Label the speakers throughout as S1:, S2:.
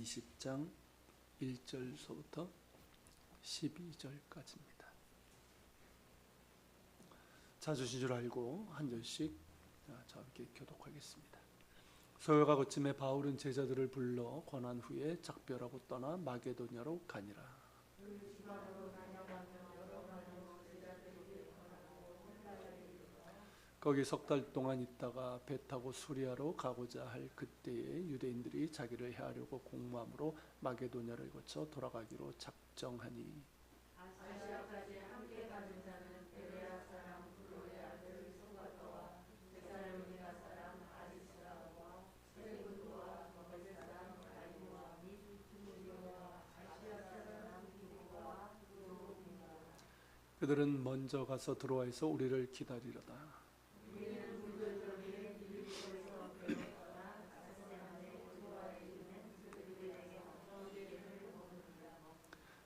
S1: 20장 1절서부터 12절까지입니다. 찾으신 줄 알고 한 절씩 저와 함께 교독하겠습니다. 소요가 거침에 바울은 제자들을 불러 권한 후에 작별하고 떠나 마게도냐로 가니라. 거기 석 달 동안 있다가 배 타고 수리아로 가고자 할 그때에 유대인들이 자기를 해하려고 공모함으로 마게도냐를 거쳐 돌아가기로 작정하니
S2: 아시아까지 함께 가는 자는 베레아 사람 브로의 아들 소가토와 데살로니가 사람 아리스라와 세군도와 더베 사람 가이모와 및 디모데와 아시아 사람 디모와 도로입니다.
S1: 그들은 먼저 가서 드로아에서 우리를 기다리려다.
S2: 우리는 불도저에 빌립보에서 배를 떠나 가세 안에 드로아에 있는 그들에게 어떤 먹습니다.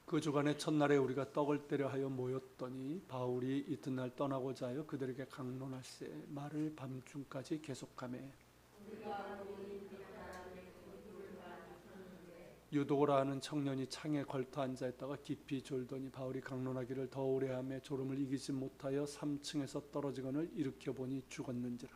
S1: 그 주간에 첫날에 우리가 떡을 떼려 하여 모였더니 바울이 이튿날 떠나고자 하여 그들에게 강론할세 말을 밤중까지 계속하매 유도라 하는 청년이 창에 걸터 앉아있다가 깊이 졸더니 바울이 강론하기를 더 오래 하며 졸음을 이기지 못하여 3층에서 떨어지거늘 일으켜 보니 죽었는지라.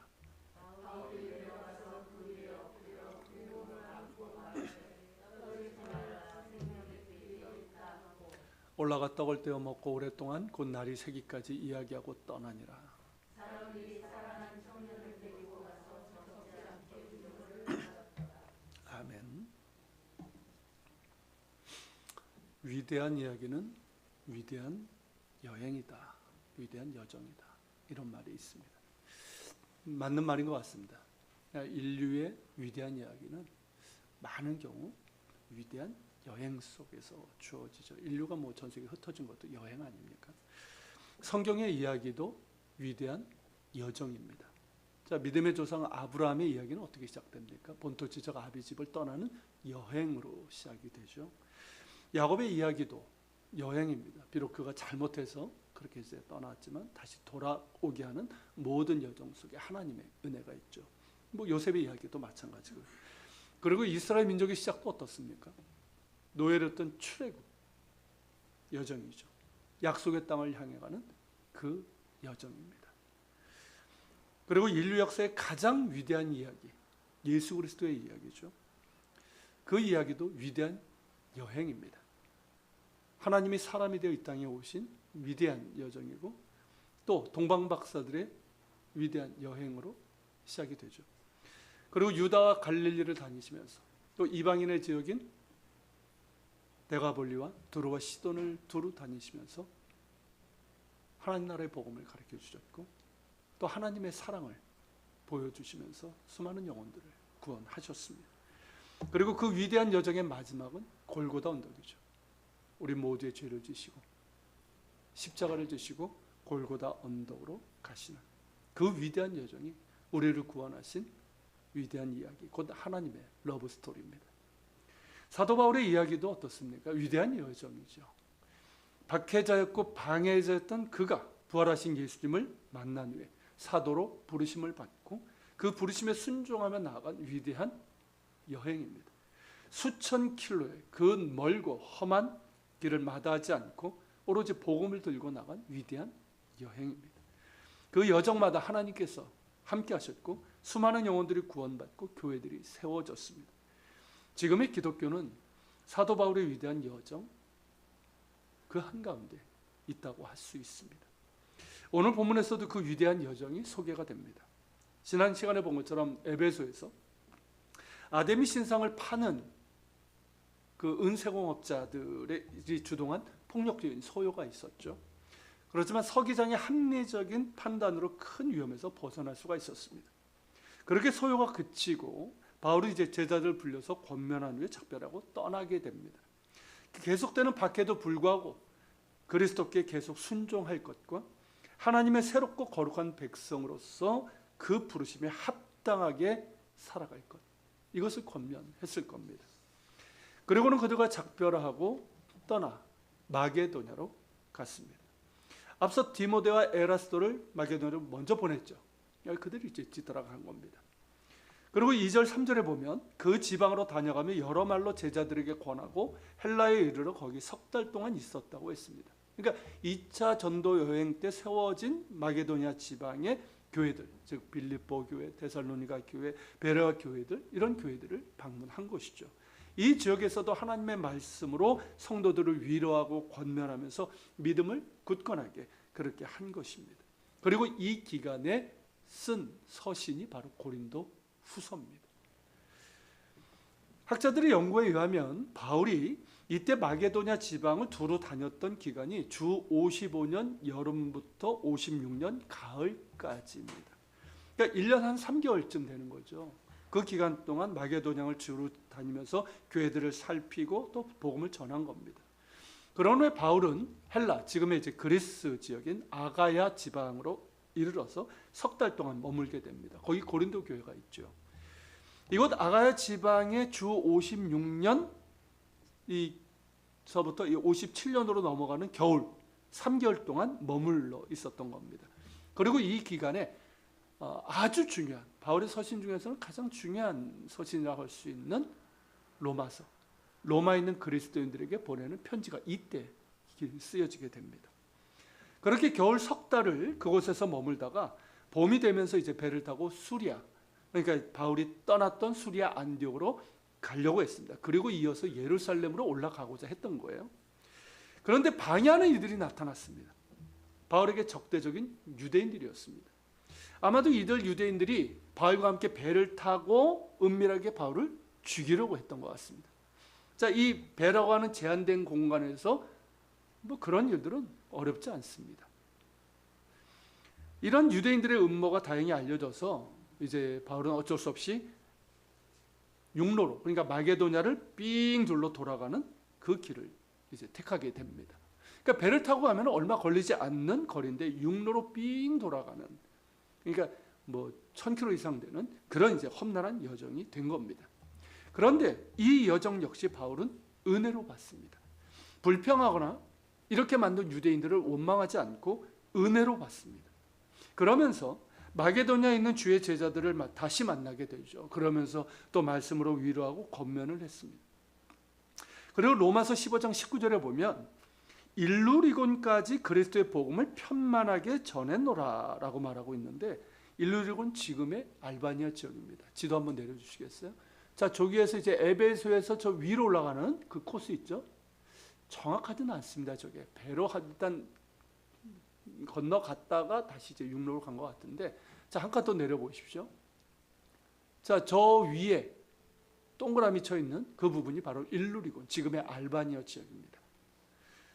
S1: 올라가 떡을 떼어 먹고 오랫동안 곧 날이 새기까지 이야기하고 떠나니라. 아멘. 위대한 이야기는 위대한 여행이다. 위대한 여정이다. 이런 말이 있습니다. 맞는 말인 것 같습니다. 인류의 위대한 이야기는 많은 경우 위대한 여행 속에서 주어지죠. 인류가 전 세계에 흩어진 것도 여행 아닙니까? 성경의 이야기도 위대한 여정입니다. 자, 믿음의 조상 아브라함의 이야기는 어떻게 시작됩니까? 본토 지적 아비 집을 떠나는 여행으로 시작이 되죠. 야곱의 이야기도 여행입니다. 비록 그가 잘못해서 그렇게 이제 떠났지만 다시 돌아오게 하는 모든 여정 속에 하나님의 은혜가 있죠. 요셉의 이야기도 마찬가지고요. 그리고 이스라엘 민족의 시작도 어떻습니까? 노예였던 출애굽 여정이죠. 약속의 땅을 향해 가는 그 여정입니다. 그리고 인류 역사의 가장 위대한 이야기, 예수 그리스도의 이야기죠. 그 이야기도 위대한 여행입니다. 하나님이 사람이 되어 이 땅에 오신 위대한 여정이고 또 동방박사들의 위대한 여행으로 시작이 되죠. 그리고 유다와 갈릴리를 다니시면서 또 이방인의 지역인 데가볼리와 두루와 시돈을 두루 다니시면서 하나님 나라의 복음을 가르쳐 주셨고 또 하나님의 사랑을 보여주시면서 수많은 영혼들을 구원하셨습니다. 그리고 그 위대한 여정의 마지막은 골고다 언덕이죠. 우리 모두의 죄를 지시고 십자가를 지시고 골고다 언덕으로 가시는 그 위대한 여정이 우리를 구원하신 위대한 이야기, 곧 하나님의 러브 스토리입니다. 사도 바울의 이야기도 어떻습니까? 위대한 여정이죠. 박해자였고 방해자였던 그가 부활하신 예수님을 만난 후에 사도로 부르심을 받고 그 부르심에 순종하며 나아간 위대한 여행입니다. 수천 킬로의 그 멀고 험한 길을 마다하지 않고 오로지 복음을 들고 나간 위대한 여행입니다. 그 여정마다 하나님께서 함께 하셨고 수많은 영혼들이 구원받고 교회들이 세워졌습니다. 지금의 기독교는 사도 바울의 위대한 여정 그 한가운데 있다고 할 수 있습니다. 오늘 본문에서도 그 위대한 여정이 소개가 됩니다. 지난 시간에 본 것처럼 에베소에서 아데미 신상을 파는 그 은세공업자들이 주동한 폭력적인 소요가 있었죠. 그렇지만 서기장의 합리적인 판단으로 큰 위험에서 벗어날 수가 있었습니다. 그렇게 소요가 그치고 바울이 이제 제자들을 불려서 권면한 후에 작별하고 떠나게 됩니다. 계속되는 박해도 불구하고 그리스도께 계속 순종할 것과 하나님의 새롭고 거룩한 백성으로서 그 부르심에 합당하게 살아갈 것, 이것을 권면했을 겁니다. 그리고는 그들과 작별하고 떠나 마게도냐로 갔습니다. 앞서 디모데와 에라스도를 마게도냐로 먼저 보냈죠. 그들이 이제 뒤따라간 겁니다. 그리고 2절 3절에 보면 그 지방으로 다녀가며 여러 말로 제자들에게 권하고 헬라에 이르러 거기 석 달 동안 있었다고 했습니다. 그러니까 2차 전도 여행 때 세워진 마게도냐 지방의 교회들, 즉 빌립보 교회, 데살로니가 교회, 베레아 교회들, 이런 교회들을 방문한 것이죠. 이 지역에서도 하나님의 말씀으로 성도들을 위로하고 권면하면서 믿음을 굳건하게 그렇게 한 것입니다. 그리고 이 기간에 쓴 서신이 바로 고린도 후서입니다. 학자들의 연구에 의하면 바울이 이때 마게도냐 지방을 두루 다녔던 기간이 주 55년 여름부터 56년 가을까지입니다. 그러니까 1년 한 3개월쯤 되는 거죠. 그 기간 동안 마게도냐를 주로 다니면서 교회들을 살피고 또 복음을 전한 겁니다. 그런 후에 바울은 헬라, 지금의 이제 그리스 지역인 아가야 지방으로 이르러서 석 달 동안 머물게 됩니다. 거기 고린도 교회가 있죠. 이곳 아가야 지방의 주 56년 서부터 57년으로 넘어가는 겨울 3개월 동안 머물러 있었던 겁니다. 그리고 이 기간에 아주 중요한, 바울의 서신 중에서는 가장 중요한 서신이라고 할 수 있는 로마서, 로마에 있는 그리스도인들에게 보내는 편지가 이때 쓰여지게 됩니다. 그렇게 겨울 석 달을 그곳에서 머물다가 봄이 되면서 이제 배를 타고 수리아, 그러니까 바울이 떠났던 수리아 안디옥으로 가려고 했습니다. 그리고 이어서 예루살렘으로 올라가고자 했던 거예요. 그런데 방해하는 이들이 나타났습니다. 바울에게 적대적인 유대인들이었습니다. 아마도 이들 유대인들이 바울과 함께 배를 타고 은밀하게 바울을 죽이려고 했던 것 같습니다. 자, 이 배라고 하는 제한된 공간에서 뭐 그런 일들은 어렵지 않습니다. 이런 유대인들의 음모가 다행히 알려져서 이제 바울은 어쩔 수 없이 육로로, 그러니까 마게도냐를 삥 둘러 돌아가는 그 길을 이제 택하게 됩니다. 그러니까 배를 타고 가면 얼마 걸리지 않는 거리인데 육로로 삥 돌아가는, 그러니까 뭐 1000km 이상 되는 그런 이제 험난한 여정이 된 겁니다. 그런데 이 여정 역시 바울은 은혜로 받습니다. 불평하거나 이렇게 만든 유대인들을 원망하지 않고 은혜로 받습니다. 그러면서 마게도냐에 있는 주의 제자들을 다시 만나게 되죠. 그러면서 또 말씀으로 위로하고 권면을 했습니다. 그리고 로마서 15장 19절에 보면 일루리곤까지 그리스도의 복음을 편만하게 전했노라 라고 말하고 있는데, 일루리곤 지금의 알바니아 지역입니다. 지도 한번 내려주시겠어요? 자, 저기에서 이제 에베소에서 저 위로 올라가는 그 코스 있죠? 정확하지는 않습니다. 저게 배로 일단 건너갔다가 다시 이제 육로로 간 것 같은데, 자, 한 칸 더 내려보십시오. 자, 저 위에 동그라미 쳐 있는 그 부분이 바로 일루리곤, 지금의 알바니아 지역입니다.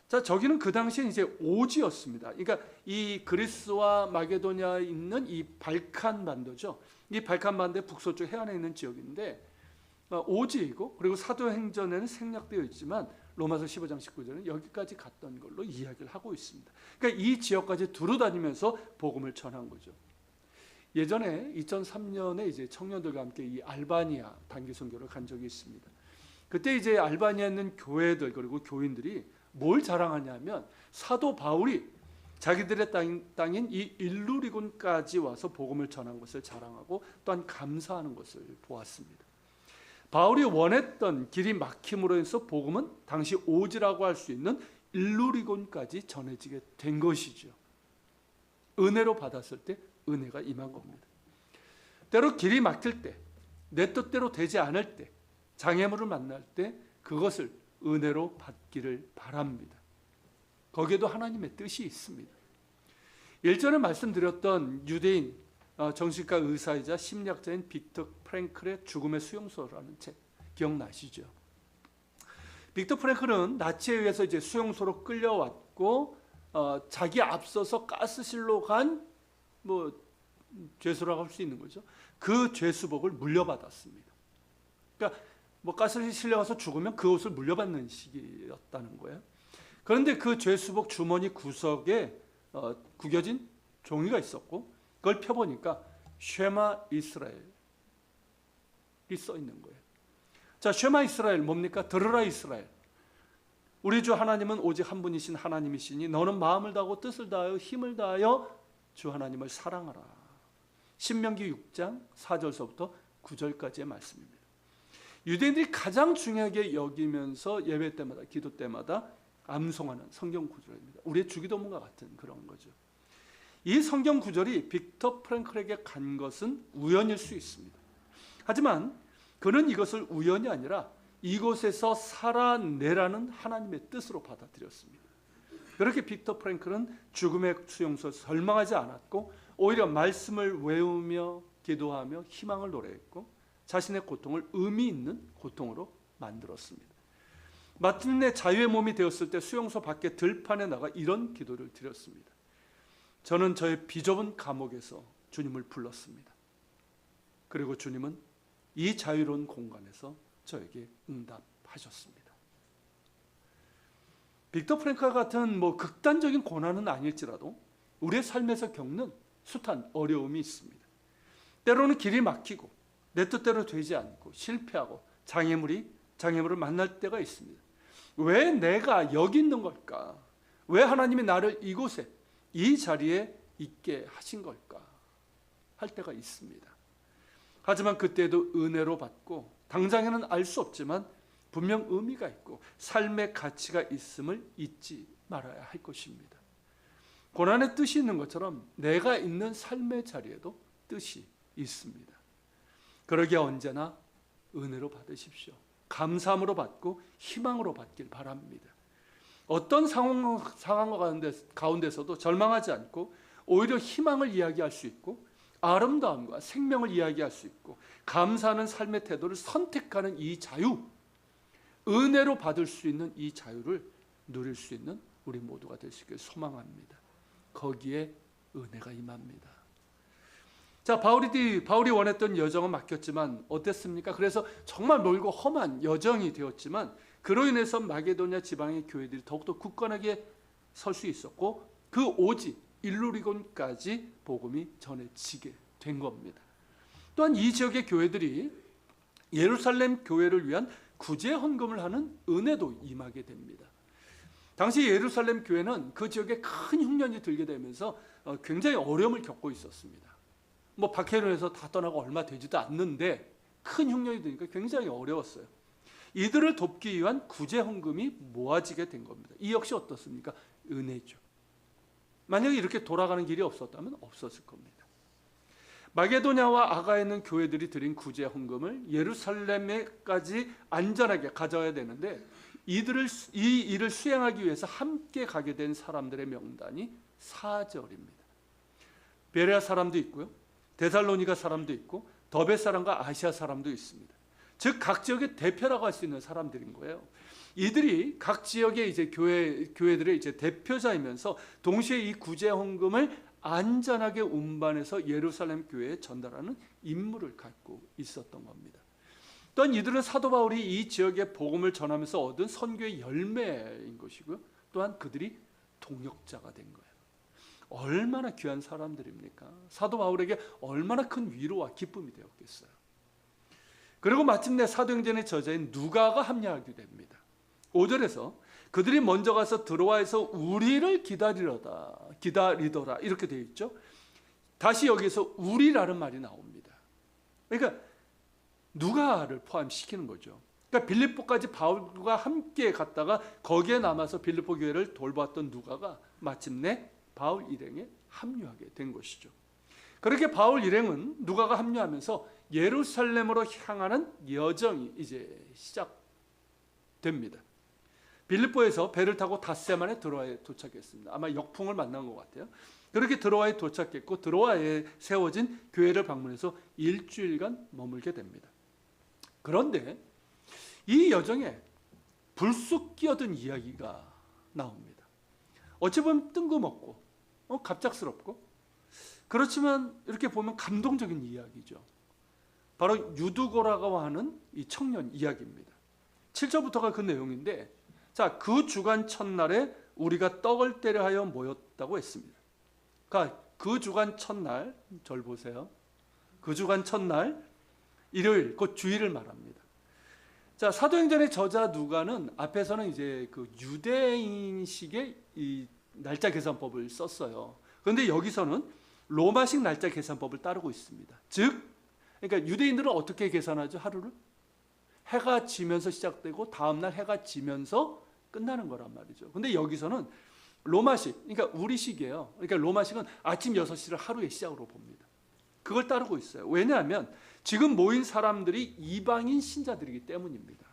S1: 자, 저기는 그 당시에 이제 오지였습니다. 그러니까 이 그리스와 마게도냐에 있는 이 발칸 반도죠. 이 발칸 반도의 북서쪽 해안에 있는 지역인데 오지이고, 그리고 사도행전에는 생략되어 있지만 로마서 15장 19절은 여기까지 갔던 걸로 이야기를 하고 있습니다. 그러니까 이 지역까지 두루 다니면서 복음을 전한 거죠. 예전에 2003년에 이제 청년들과 함께 이 알바니아 단기 선교를 간 적이 있습니다. 그때 이제 알바니아에 있는 교회들 그리고 교인들이 뭘 자랑하냐면 사도 바울이 자기들의 땅인 이 일루리곤까지 와서 복음을 전한 것을 자랑하고 또한 감사하는 것을 보았습니다. 바울이 원했던 길이 막힘으로 해서 복음은 당시 오지라고 할 수 있는 일루리곤까지 전해지게 된 것이죠. 은혜로 받았을 때 은혜가 임한 겁니다. 때로 길이 막힐 때, 내 뜻대로 되지 않을 때, 장애물을 만날 때 그것을 은혜로 받기를 바랍니다. 거기에도 하나님의 뜻이 있습니다. 일전에 말씀드렸던 유대인 정신과 의사이자 심리학자인 빅터 프랭클의 죽음의 수용소라는 책 기억나시죠? 빅터 프랭클은 나치에 의해서 이제 수용소로 끌려왔고 자기 앞서서 가스실로 간 죄수라고 할 수 있는 거죠. 그 죄수복을 물려받았습니다. 그러니까 가스실에 실려가서 죽으면 그 옷을 물려받는 시기였다는 거예요. 그런데 그 죄수복 주머니 구석에 구겨진 종이가 있었고 그걸 펴보니까 쉐마 이스라엘이 써 있는 거예요. 자, 쉐마 이스라엘 뭡니까? 들으라 이스라엘. 우리 주 하나님은 오직 한 분이신 하나님이시니 너는 마음을 다하고 뜻을 다하여 힘을 다하여 주 하나님을 사랑하라. 신명기 6장 4절서부터 9절까지의 말씀입니다. 유대인들이 가장 중요하게 여기면서 예배 때마다 기도 때마다 암송하는 성경 구절입니다. 우리의 주기도문과 같은 그런 거죠. 이 성경 구절이 빅터 프랭클에게 간 것은 우연일 수 있습니다. 하지만 그는 이것을 우연이 아니라 이곳에서 살아내라는 하나님의 뜻으로 받아들였습니다. 그렇게 빅터 프랭클은 죽음의 수용소에 절망하지 않았고 오히려 말씀을 외우며 기도하며 희망을 노래했고 자신의 고통을 의미 있는 고통으로 만들었습니다. 마침내 자유의 몸이 되었을 때 수용소 밖에 들판에 나가 이런 기도를 드렸습니다. 저는 저의 비좁은 감옥에서 주님을 불렀습니다. 그리고 주님은 이 자유로운 공간에서 저에게 응답하셨습니다. 빅터 프랭클 같은 극단적인 고난은 아닐지라도 우리의 삶에서 겪는 숱한 어려움이 있습니다. 때로는 길이 막히고 내 뜻대로 되지 않고 실패하고 장애물을 만날 때가 있습니다. 왜 내가 여기 있는 걸까? 왜 하나님이 나를 이곳에 이 자리에 있게 하신 걸까? 할 때가 있습니다. 하지만 그때도 은혜로 받고 당장에는 알 수 없지만 분명 의미가 있고 삶의 가치가 있음을 잊지 말아야 할 것입니다. 고난의 뜻이 있는 것처럼 내가 있는 삶의 자리에도 뜻이 있습니다. 그러기에 언제나 은혜로 받으십시오. 감사함으로 받고 희망으로 받길 바랍니다. 어떤 상황 가운데서도 절망하지 않고 오히려 희망을 이야기할 수 있고 아름다움과 생명을 이야기할 수 있고 감사하는 삶의 태도를 선택하는 이 자유, 은혜로 받을 수 있는 이 자유를 누릴 수 있는 우리 모두가 될 수 있기를 소망합니다. 거기에 은혜가 임합니다. 자, 바울이 원했던 여정은 막혔지만 어땠습니까? 그래서 정말 멀고 험한 여정이 되었지만 그로 인해서 마게도냐 지방의 교회들이 더욱더 굳건하게 설 수 있었고 그 오직 일루리곤까지 복음이 전해지게 된 겁니다. 또한 이 지역의 교회들이 예루살렘 교회를 위한 구제 헌금을 하는 은혜도 임하게 됩니다. 당시 예루살렘 교회는 그 지역에 큰 흉년이 들게 되면서 굉장히 어려움을 겪고 있었습니다. 박해론에서 다 떠나고 얼마 되지도 않는데 큰 흉년이 드니까 굉장히 어려웠어요. 이들을 돕기 위한 구제 헌금이 모아지게 된 겁니다. 이 역시 어떻습니까? 은혜죠. 만약에 이렇게 돌아가는 길이 없었다면 없었을 겁니다. 마게도냐와 아가에 있는 교회들이 드린 구제 헌금을 예루살렘에까지 안전하게 가져야 되는데 이 일을 수행하기 위해서 함께 가게 된 사람들의 명단이 4절입니다. 베레아 사람도 있고요, 데살로니가 사람도 있고 더베 사람과 아시아 사람도 있습니다. 즉 각 지역의 대표라고 할 수 있는 사람들인 거예요. 이들이 각 지역의 이제 교회들의 이제 대표자이면서 동시에 이 구제 헌금을 안전하게 운반해서 예루살렘 교회에 전달하는 임무를 갖고 있었던 겁니다. 또한 이들은 사도 바울이 이 지역에 복음을 전하면서 얻은 선교의 열매인 것이고요. 또한 그들이 동역자가 된 거예요. 얼마나 귀한 사람들입니까? 사도 바울에게 얼마나 큰 위로와 기쁨이 되었겠어요. 그리고 마침내 사도행전의 저자인 누가가 합류하게 됩니다. 5절에서 그들이 먼저 가서 드로아에서 우리를 기다리더라 이렇게 되어 있죠. 다시 여기서 우리라는 말이 나옵니다. 그러니까 누가를 포함시키는 거죠. 그러니까 빌립보까지 바울과 함께 갔다가 거기에 남아서 빌립보 교회를 돌봤던 누가가 마침내 바울 일행에 합류하게 된 것이죠. 그렇게 바울 일행은 누가가 합류하면서 예루살렘으로 향하는 여정이 이제 시작됩니다. 빌립보에서 배를 타고 닷새 만에 드로아에 도착했습니다. 아마 역풍을 만난 것 같아요. 그렇게 드로아에 도착했고 드로아에 세워진 교회를 방문해서 일주일간 머물게 됩니다. 그런데 이 여정에 불쑥 끼어든 이야기가 나옵니다. 어찌 보면 뜬금없고 갑작스럽고 그렇지만 이렇게 보면 감동적인 이야기죠. 바로 유두고라고 하는 이 청년 이야기입니다. 7절부터가 그 내용인데 자, 그 주간 첫날에 우리가 떡을 떼려 하여 모였다고 했습니다. 그러니까 그 주간 첫날, 절 보세요. 그 주간 첫날 일요일, 곧 주일을 말합니다. 자, 사도행전의 저자 누가는 앞에서는 이제 그 유대인식의 이 날짜 계산법을 썼어요. 그런데 여기서는 로마식 날짜 계산법을 따르고 있습니다. 즉 그러니까 유대인들은 어떻게 계산하죠? 하루를? 해가 지면서 시작되고 다음날 해가 지면서 끝나는 거란 말이죠. 근데 여기서는 로마식, 그러니까 우리식이에요. 그러니까 로마식은 아침 6시를 하루의 시작으로 봅니다. 그걸 따르고 있어요. 왜냐하면 지금 모인 사람들이 이방인 신자들이기 때문입니다.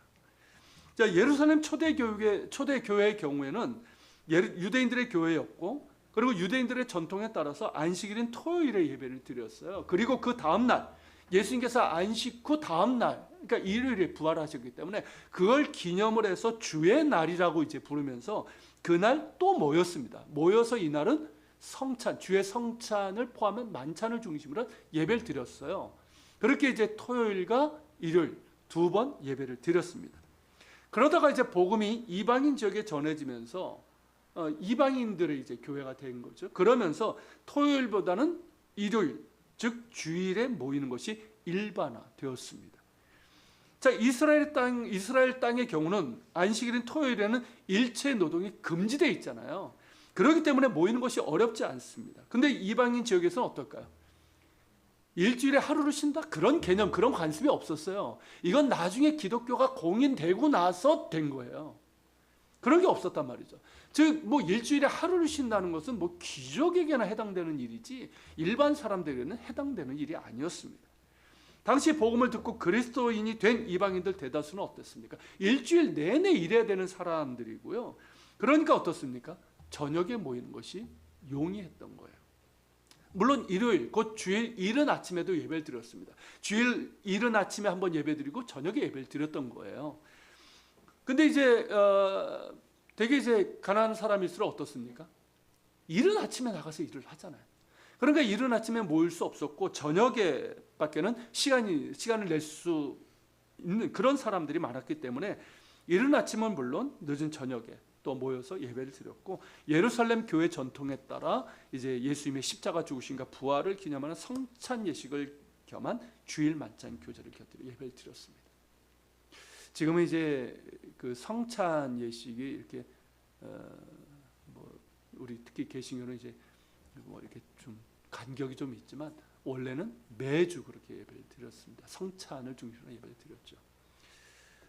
S1: 자, 예루살렘 초대교회의 경우에는 유대인들의 교회였고, 그리고 유대인들의 전통에 따라서 안식일인 토요일에 예배를 드렸어요. 그리고 그 다음날 예수님께서 안식 후 다음날, 그러니까 일요일에 부활하셨기 때문에 그걸 기념을 해서 주의 날이라고 이제 부르면서 그날 또 모였습니다. 모여서 이날은 성찬, 주의 성찬을 포함한 만찬을 중심으로 한 예배를 드렸어요. 그렇게 이제 토요일과 일요일 두 번 예배를 드렸습니다. 그러다가 이제 복음이 이방인 지역에 전해지면서 이방인들의 이제 교회가 된 거죠. 그러면서 토요일보다는 일요일, 즉 주일에 모이는 것이 일반화되었습니다. 자, 이스라엘 땅의 경우는 안식일인 토요일에는 일체 노동이 금지되어 있잖아요. 그렇기 때문에 모이는 것이 어렵지 않습니다. 근데 이방인 지역에서는 어떨까요? 일주일에 하루를 쉰다? 그런 개념, 그런 관습이 없었어요. 이건 나중에 기독교가 공인되고 나서 된 거예요. 그런 게 없었단 말이죠. 즉, 뭐 일주일에 하루를 쉰다는 것은 뭐 귀족에게나 해당되는 일이지 일반 사람들에게는 해당되는 일이 아니었습니다. 당시 복음을 듣고 그리스도인이 된 이방인들 대다수는 어땠습니까? 일주일 내내 일해야 되는 사람들이고요. 그러니까 어떻습니까? 저녁에 모이는 것이 용이했던 거예요. 물론 일요일, 곧 주일 이른 아침에도 예배를 드렸습니다. 주일 이른 아침에 한번 예배 드리고 저녁에 예배를 드렸던 거예요. 근데 이제 되게 이제 가난한 사람일수록 어떻습니까? 이른 아침에 나가서 일을 하잖아요. 그러니까 이른 아침에 모일 수 없었고 저녁에 밖에는 시간을 낼 수 있는 그런 사람들이 많았기 때문에 이른 아침은 물론 늦은 저녁에 또 모여서 예배를 드렸고, 예루살렘 교회 전통에 따라 이제 예수님의 십자가 죽으심과 부활을 기념하는 성찬 예식을 겸한 주일 만찬 교제를 곁들여 예배를 드렸습니다. 지금은 이제 그 성찬 예식이 이렇게 뭐 우리 특히 개신교는 이제 뭐 이렇게 좀 간격이 좀 있지만 원래는 매주 그렇게 예배를 드렸습니다. 성찬을 중심으로 예배를 드렸죠.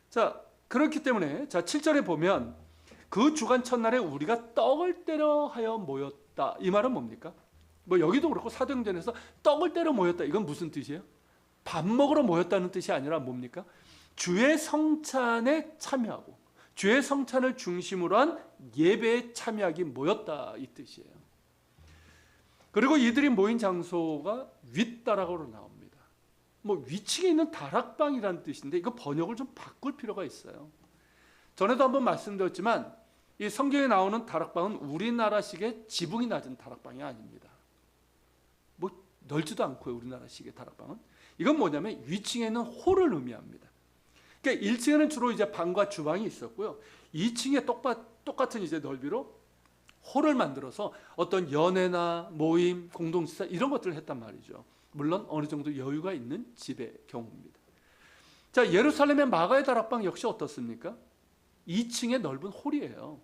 S1: 자, 그렇기 때문에 자 7절에 보면 그 주간 첫날에 우리가 떡을 떼려 하여 모였다. 이 말은 뭡니까? 뭐 여기도 그렇고 사도행전에서 떡을 떼려 모였다. 이건 무슨 뜻이에요? 밥 먹으러 모였다는 뜻이 아니라 뭡니까? 주의 성찬에 참여하고 주의 성찬을 중심으로 한 예배에 참여하기 모였다 이 뜻이에요. 그리고 이들이 모인 장소가 윗다락으로 나옵니다. 뭐 위층에 있는 다락방이라는 뜻인데 이거 번역을 좀 바꿀 필요가 있어요. 전에도 한번 말씀드렸지만 이 성경에 나오는 다락방은 우리나라식의 지붕이 낮은 다락방이 아닙니다. 뭐 넓지도 않고요. 우리나라식의 다락방은. 이건 뭐냐면 위층에 있는 홀을 의미합니다. 그러니까 1층에는 주로 이제 방과 주방이 있었고요. 2층에 똑같은 이제 넓이로 홀을 만들어서 어떤 연회나 모임, 공동식사 이런 것들을 했단 말이죠. 물론 어느 정도 여유가 있는 집의 경우입니다. 자, 예루살렘의 마가의 다락방 역시 어떻습니까? 2층의 넓은 홀이에요.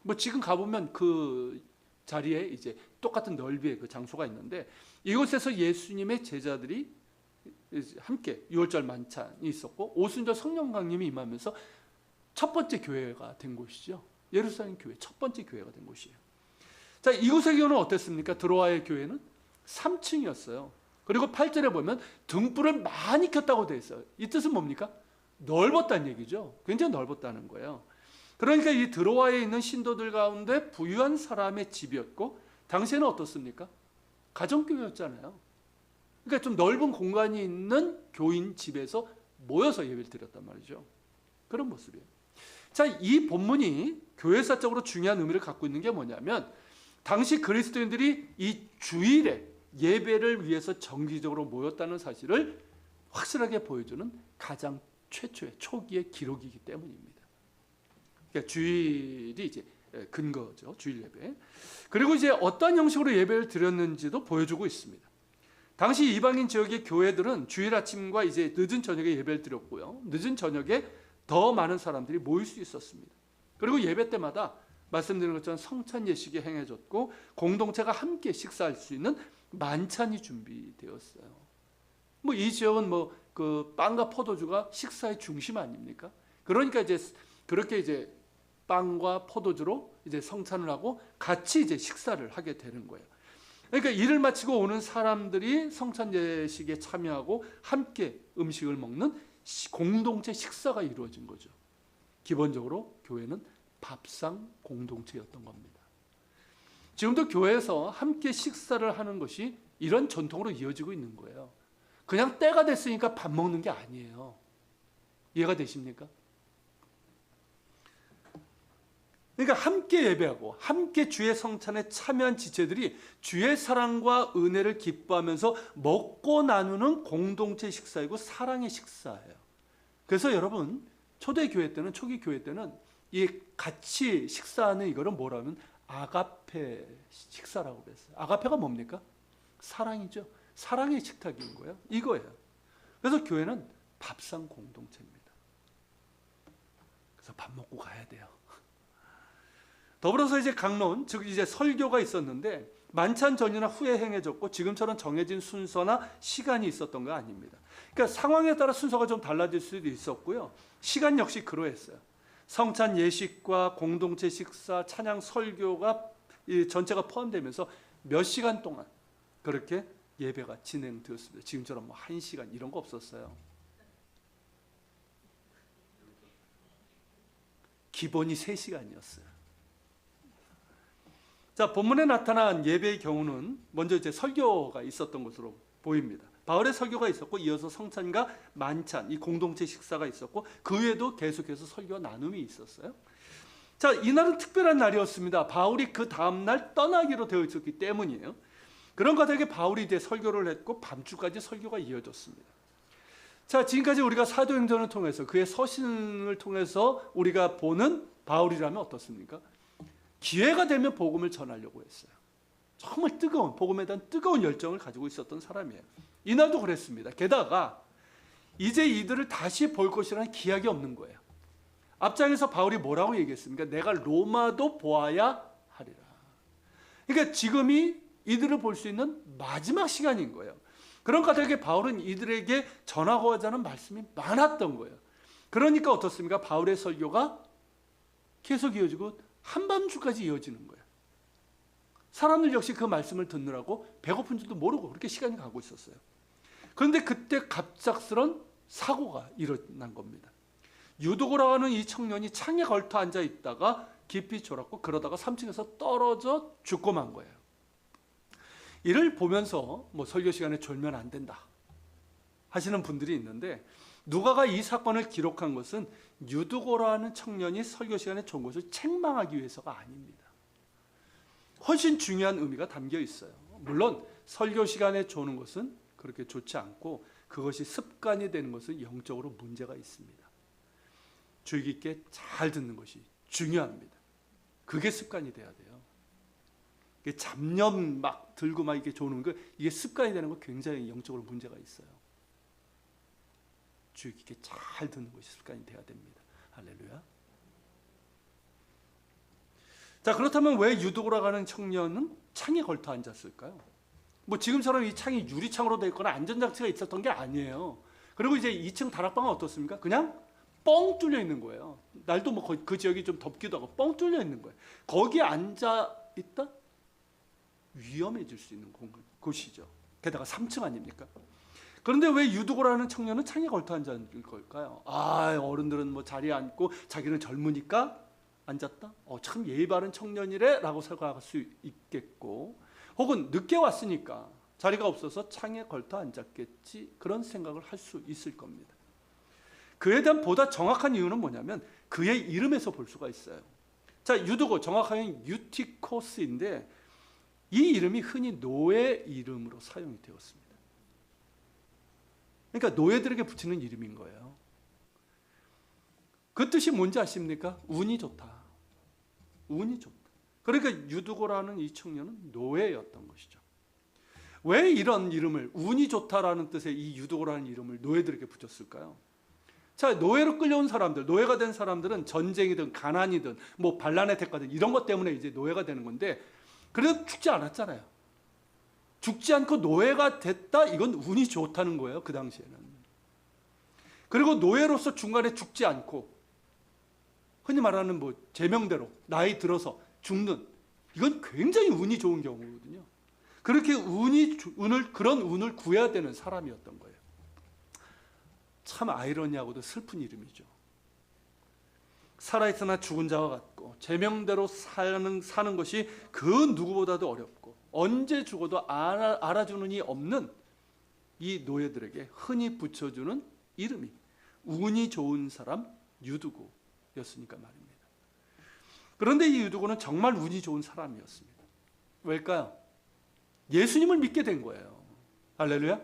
S1: 뭐 지금 가보면 그 자리에 이제 똑같은 넓이의 그 장소가 있는데 이곳에서 예수님의 제자들이 함께 유월절 만찬이 있었고 오순절 성령 강림이 임하면서 첫 번째 교회가 된 곳이죠. 예루살렘 교회 첫 번째 교회가 된 곳이에요. 자, 이곳의 교회는 어땠습니까? 드로아의 교회는 3층이었어요. 그리고 8절에 보면 등불을 많이 켰다고 되어 있어요. 이 뜻은 뭡니까? 넓었다는 얘기죠. 굉장히 넓었다는 거예요. 그러니까 이 드로아에 있는 신도들 가운데 부유한 사람의 집이었고 당시에는 어떻습니까? 가정교회였잖아요. 그러니까 좀 넓은 공간이 있는 교인 집에서 모여서 예배를 드렸단 말이죠. 그런 모습이에요. 자, 이 본문이 교회사적으로 중요한 의미를 갖고 있는 게 뭐냐면 당시 그리스도인들이 이 주일에 예배를 위해서 정기적으로 모였다는 사실을 확실하게 보여주는 가장 최초의 초기의 기록이기 때문입니다. 그러니까 주일이 이제 근거죠. 주일 예배. 그리고 이제 어떤 형식으로 예배를 드렸는지도 보여주고 있습니다. 당시 이방인 지역의 교회들은 주일 아침과 이제 늦은 저녁에 예배를 드렸고요. 늦은 저녁에 더 많은 사람들이 모일 수 있었습니다. 그리고 예배 때마다 말씀드린 것처럼 성찬 예식이 행해졌고 공동체가 함께 식사할 수 있는 만찬이 준비되었어요. 뭐 이 지역은 뭐 그 빵과 포도주가 식사의 중심 아닙니까? 그러니까 이제 그렇게 이제 빵과 포도주로 이제 성찬을 하고 같이 이제 식사를 하게 되는 거예요. 그러니까 일을 마치고 오는 사람들이 성찬 예식에 참여하고 함께 음식을 먹는 공동체 식사가 이루어진 거죠. 기본적으로 교회는 밥상 공동체였던 겁니다. 지금도 교회에서 함께 식사를 하는 것이 이런 전통으로 이어지고 있는 거예요. 그냥 때가 됐으니까 밥 먹는 게 아니에요. 이해가 되십니까? 그러니까 함께 예배하고 함께 주의 성찬에 참여한 지체들이 주의 사랑과 은혜를 기뻐하면서 먹고 나누는 공동체 식사이고 사랑의 식사예요. 그래서 여러분 초대교회 때는, 초기 교회 때는 이 같이 식사하는 이거를 뭐라면 아가페 식사라고 그랬어요. 아가페가 뭡니까? 사랑이죠. 사랑의 식탁인 거예요. 이거예요. 그래서 교회는 밥상 공동체입니다. 그래서 밥 먹고 가야 돼요. 더불어서 이제 강론, 즉 이제 설교가 있었는데 만찬 전이나 후에 행해졌고 지금처럼 정해진 순서나 시간이 있었던 거 아닙니다. 그러니까 상황에 따라 순서가 좀 달라질 수도 있었고요. 시간 역시 그러했어요. 성찬 예식과 공동체 식사, 찬양 설교가 이 전체가 포함되면서 몇 시간 동안 그렇게 예배가 진행되었습니다. 지금처럼 뭐 1시간 이런 거 없었어요. 기본이 3시간이었어요. 자, 본문에 나타난 예배의 경우는 먼저 이제 설교가 있었던 것으로 보입니다. 바울의 설교가 있었고 이어서 성찬과 만찬, 이 공동체 식사가 있었고 그 외에도 계속해서 설교 나눔이 있었어요. 자, 이날은 특별한 날이었습니다. 바울이 그 다음 날 떠나기로 되어 있었기 때문이에요. 그런 가운데 바울이 이제 설교를 했고 밤주까지 설교가 이어졌습니다. 자, 지금까지 우리가 사도행전을 통해서 그의 서신을 통해서 우리가 보는 바울이라면 어떻습니까? 기회가 되면 복음을 전하려고 했어요. 정말 뜨거운 복음에 대한 뜨거운 열정을 가지고 있었던 사람이에요. 이날도 그랬습니다. 게다가 이제 이들을 다시 볼 것이라는 기약이 없는 거예요. 앞장에서 바울이 뭐라고 얘기했습니까? 내가 로마도 보아야 하리라. 그러니까 지금이 이들을 볼 수 있는 마지막 시간인 거예요. 그런 까닭에 바울은 이들에게 전하고자 하는 말씀이 많았던 거예요. 그러니까 어떻습니까? 바울의 설교가 계속 이어지고 한밤중까지 이어지는 거예요. 사람들 역시 그 말씀을 듣느라고 배고픈 줄도 모르고 그렇게 시간이 가고 있었어요. 그런데 그때 갑작스런 사고가 일어난 겁니다. 유도고라고 하는 이 청년이 창에 걸터 앉아 있다가 깊이 졸았고 그러다가 3층에서 떨어져 죽고 만 거예요. 이를 보면서 뭐 설교 시간에 졸면 안 된다 하시는 분들이 있는데 누가가 이 사건을 기록한 것은 유두고라는 청년이 설교 시간에 좋은 것을 책망하기 위해서가 아닙니다. 훨씬 중요한 의미가 담겨 있어요. 물론 설교 시간에 조는 것은 그렇게 좋지 않고 그것이 습관이 되는 것은 영적으로 문제가 있습니다. 주의 깊게 잘 듣는 것이 중요합니다. 그게 습관이 돼야 돼요. 잡념 막 들고 막 이게 조는 거, 이게 습관이 되는 거 굉장히 영적으로 문제가 있어요. 주의 깊게 잘 듣는 것이 습관이 돼야 됩니다. 할렐루야. 자, 그렇다면 왜 유도고라 가는 청년은 창에 걸터 앉았을까요? 뭐 지금처럼 이 창이 유리창으로 되어 있거나 안전장치가 있었던 게 아니에요. 그리고 이제 2층 다락방은 어떻습니까? 그냥 뻥 뚫려 있는 거예요. 날도 뭐 그 지역이 좀 덥기도 하고 뻥 뚫려 있는 거예요. 거기에 앉아 있다? 위험해질 수 있는 곳이죠. 게다가 3층 아닙니까? 그런데 왜 유두고라는 청년은 창에 걸터 앉은 걸까요? 아, 어른들은 뭐 자리에 앉고 자기는 젊으니까 앉았다? 참 예의 바른 청년이래 라고 생각할 수 있겠고, 혹은 늦게 왔으니까 자리가 없어서 창에 걸터 앉았겠지, 그런 생각을 할 수 있을 겁니다. 그에 대한 보다 정확한 이유는 뭐냐면 그의 이름에서 볼 수가 있어요. 자, 유두고, 정확하게 유티코스인데 이 이름이 흔히 노예 이름으로 사용이 되었습니다. 그러니까 노예들에게 붙이는 이름인 거예요. 그 뜻이 뭔지 아십니까? 운이 좋다. 운이 좋다. 그러니까 유두고라는 이 청년은 노예였던 것이죠. 왜 이런 이름을, 운이 좋다라는 뜻의 이 유두고라는 이름을 노예들에게 붙였을까요? 자, 노예로 끌려온 사람들, 노예가 된 사람들은 전쟁이든 가난이든 뭐 반란의 대가든 이런 것 때문에 이제 노예가 되는 건데, 그래도 죽지 않았잖아요. 죽지 않고 노예가 됐다? 이건 운이 좋다는 거예요, 그 당시에는. 그리고 노예로서 중간에 죽지 않고 흔히 말하는 뭐 제명대로 나이 들어서 죽는, 이건 굉장히 운이 좋은 경우거든요. 그렇게 그런 운을 구해야 되는 사람이었던 거예요. 참 아이러니하고도 슬픈 이름이죠. 살아있으나 죽은 자와 같고 제명대로 사는 것이 그 누구보다도 어렵고 언제 죽어도 알아주는 이 없는 이 노예들에게 흔히 붙여주는 이름이 운이 좋은 사람 유두고였으니까 말입니다. 그런데 이 유두고는 정말 운이 좋은 사람이었습니다. 왜일까요? 예수님을 믿게 된 거예요. 할렐루야.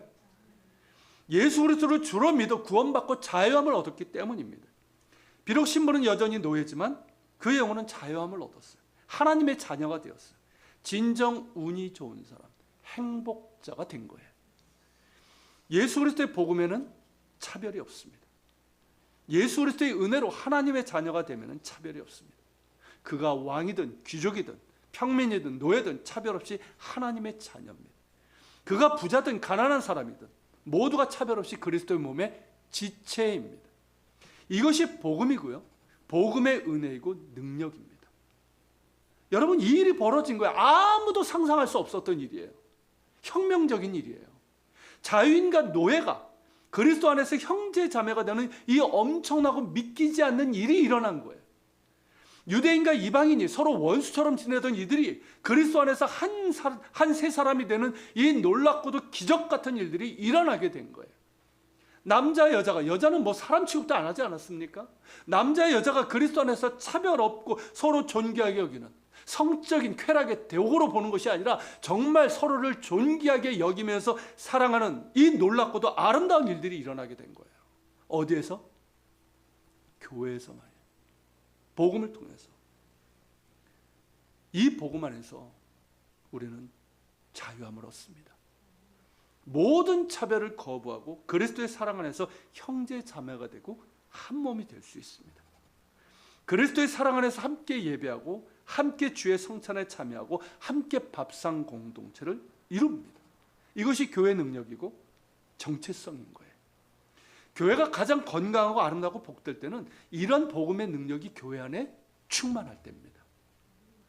S1: 예수 그리스도를 주로 믿어 구원받고 자유함을 얻었기 때문입니다. 비록 신분은 여전히 노예지만 그 영혼은 자유함을 얻었어요. 하나님의 자녀가 되었어요. 진정 운이 좋은 사람, 행복자가 된 거예요. 예수 그리스도의 복음에는 차별이 없습니다. 예수 그리스도의 은혜로 하나님의 자녀가 되면 차별이 없습니다. 그가 왕이든 귀족이든 평민이든 노예든 차별 없이 하나님의 자녀입니다. 그가 부자든 가난한 사람이든 모두가 차별 없이 그리스도의 몸의 지체입니다. 이것이 복음이고요. 복음의 은혜이고 능력입니다. 여러분, 이 일이 벌어진 거예요. 아무도 상상할 수 없었던 일이에요. 혁명적인 일이에요. 자유인과 노예가 그리스도 안에서 형제 자매가 되는 이 엄청나고 믿기지 않는 일이 일어난 거예요. 유대인과 이방인이 서로 원수처럼 지내던 이들이 그리스도 안에서 한 세 사람이 되는 이 놀랍고도 기적 같은 일들이 일어나게 된 거예요. 남자 여자가, 여자는 뭐 사람 취급도 안 하지 않았습니까? 남자 여자가 그리스도 안에서 차별 없고 서로 존귀하게 여기는, 성적인 쾌락의 대목으로 보는 것이 아니라 정말 서로를 존귀하게 여기면서 사랑하는 이 놀랍고도 아름다운 일들이 일어나게 된 거예요. 어디에서? 교회에서 말이에요. 복음을 통해서. 이 복음 안에서 우리는 자유함을 얻습니다. 모든 차별을 거부하고 그리스도의 사랑 안에서 형제 자매가 되고 한 몸이 될 수 있습니다. 그리스도의 사랑 안에서 함께 예배하고 함께 주의 성찬에 참여하고 함께 밥상 공동체를 이룹니다. 이것이 교회 능력이고 정체성인 거예요. 교회가 가장 건강하고 아름다고 복될 때는 이런 복음의 능력이 교회 안에 충만할 때입니다.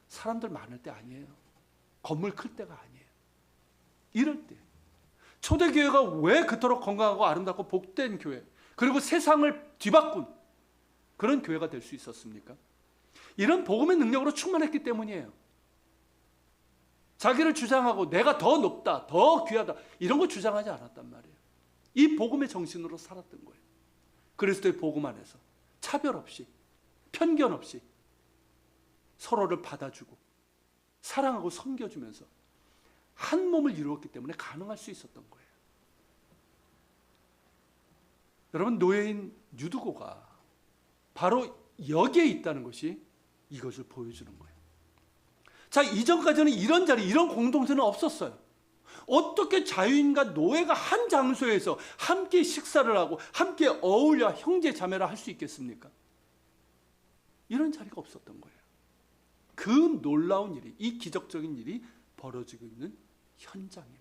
S1: 사람들 많을 때 아니에요. 건물 클 때가 아니에요. 이럴 때. 초대교회가 왜 그토록 건강하고 아름답고 복된 교회, 그리고 세상을 뒤바꾼 그런 교회가 될 수 있었습니까? 이런 복음의 능력으로 충만했기 때문이에요. 자기를 주장하고 내가 더 높다, 더 귀하다 이런 거 주장하지 않았단 말이에요. 이 복음의 정신으로 살았던 거예요. 그리스도의 복음 안에서 차별 없이, 편견 없이 서로를 받아주고 사랑하고 섬겨주면서 한 몸을 이루었기 때문에 가능할 수 있었던 거예요. 여러분, 노예인 유두고가 바로 여기에 있다는 것이 이것을 보여주는 거예요. 자, 이전까지는 이런 자리, 이런 공동체는 없었어요. 어떻게 자유인과 노예가 한 장소에서 함께 식사를 하고 함께 어울려 형제 자매라 할 수 있겠습니까? 이런 자리가 없었던 거예요. 그 놀라운 일이, 이 기적적인 일이 벌어지고 있는 현장입니다.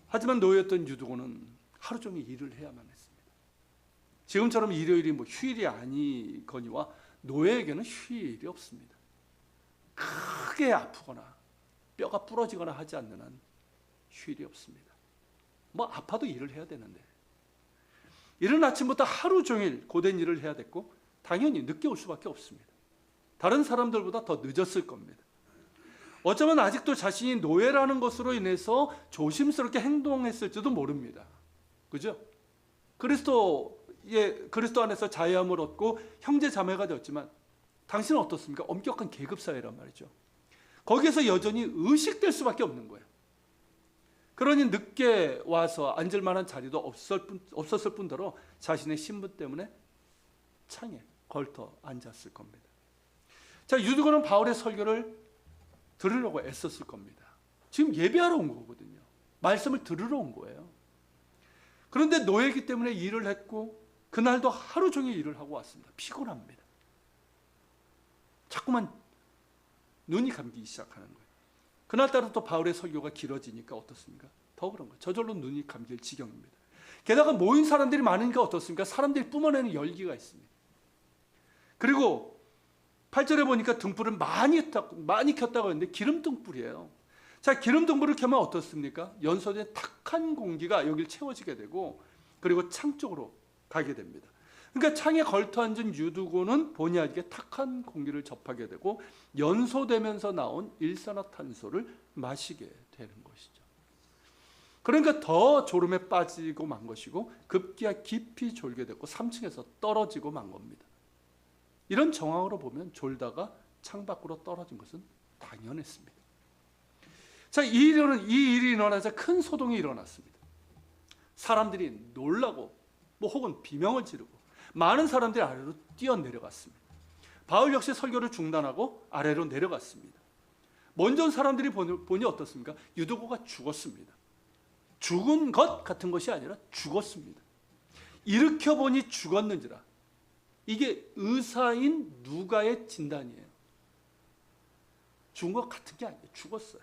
S1: 하지만 노예였던 유두고는 하루 종일 일을 해야만 했습니다. 지금처럼 일요일이 뭐 휴일이 아니거니와 노예에게는 휴일이 없습니다. 크게 아프거나 뼈가 부러지거나 하지 않는 한 휴일이 없습니다. 뭐 아파도 일을 해야 되는데, 이른 아침부터 하루 종일 고된 일을 해야 됐고 당연히 늦게 올 수밖에 없습니다. 다른 사람들보다 더 늦었을 겁니다. 어쩌면 아직도 자신이 노예라는 것으로 인해서 조심스럽게 행동했을지도 모릅니다. 그죠? 그리스도 안에서 자유함을 얻고 형제 자매가 되었지만 당신은 어떻습니까? 엄격한 계급사회란 말이죠. 거기에서 여전히 의식될 수밖에 없는 거예요. 그러니 늦게 와서 앉을 만한 자리도 없었을 뿐더러 자신의 신분 때문에 창에 걸터 앉았을 겁니다. 자, 유두고는 바울의 설교를 들으려고 애썼을 겁니다. 지금 예배하러 온 거거든요. 말씀을 들으러 온 거예요. 그런데 노예이기 때문에 일을 했고 그날도 하루 종일 일을 하고 왔습니다. 피곤합니다. 자꾸만 눈이 감기기 시작하는 거예요. 그날따라 또 바울의 설교가 길어지니까 어떻습니까? 더 그런 거예요. 저절로 눈이 감길 지경입니다. 게다가 모인 사람들이 많으니까 어떻습니까? 사람들이 뿜어내는 열기가 있습니다. 그리고 8절에 보니까 등불을 많이 켰다고 했는데 기름 등불이에요. 자, 기름 등불을 켜면 어떻습니까? 연소된 탁한 공기가 여기를 채워지게 되고 그리고 창 쪽으로 가게 됩니다. 그러니까 창에 걸터앉은 유두고는 본의 아니게 탁한 공기를 접하게 되고 연소되면서 나온 일산화탄소를 마시게 되는 것이죠. 그러니까 더 졸음에 빠지고 만 것이고 급기야 깊이 졸게 됐고 3층에서 떨어지고 만 겁니다. 이런 정황으로 보면 졸다가 창밖으로 떨어진 것은 당연했습니다. 자, 이 일이 일어나자 큰 소동이 일어났습니다. 사람들이 놀라고 혹은 비명을 지르고 많은 사람들이 아래로 뛰어내려갔습니다. 바울 역시 설교를 중단하고 아래로 내려갔습니다. 먼저 사람들이 보니 어떻습니까? 유두고가 죽었습니다. 죽은 것 같은 것이 아니라 죽었습니다. 일으켜 보니 죽었는지라. 이게 의사인 누가의 진단이에요. 죽은 것 같은 게 아니에요. 죽었어요.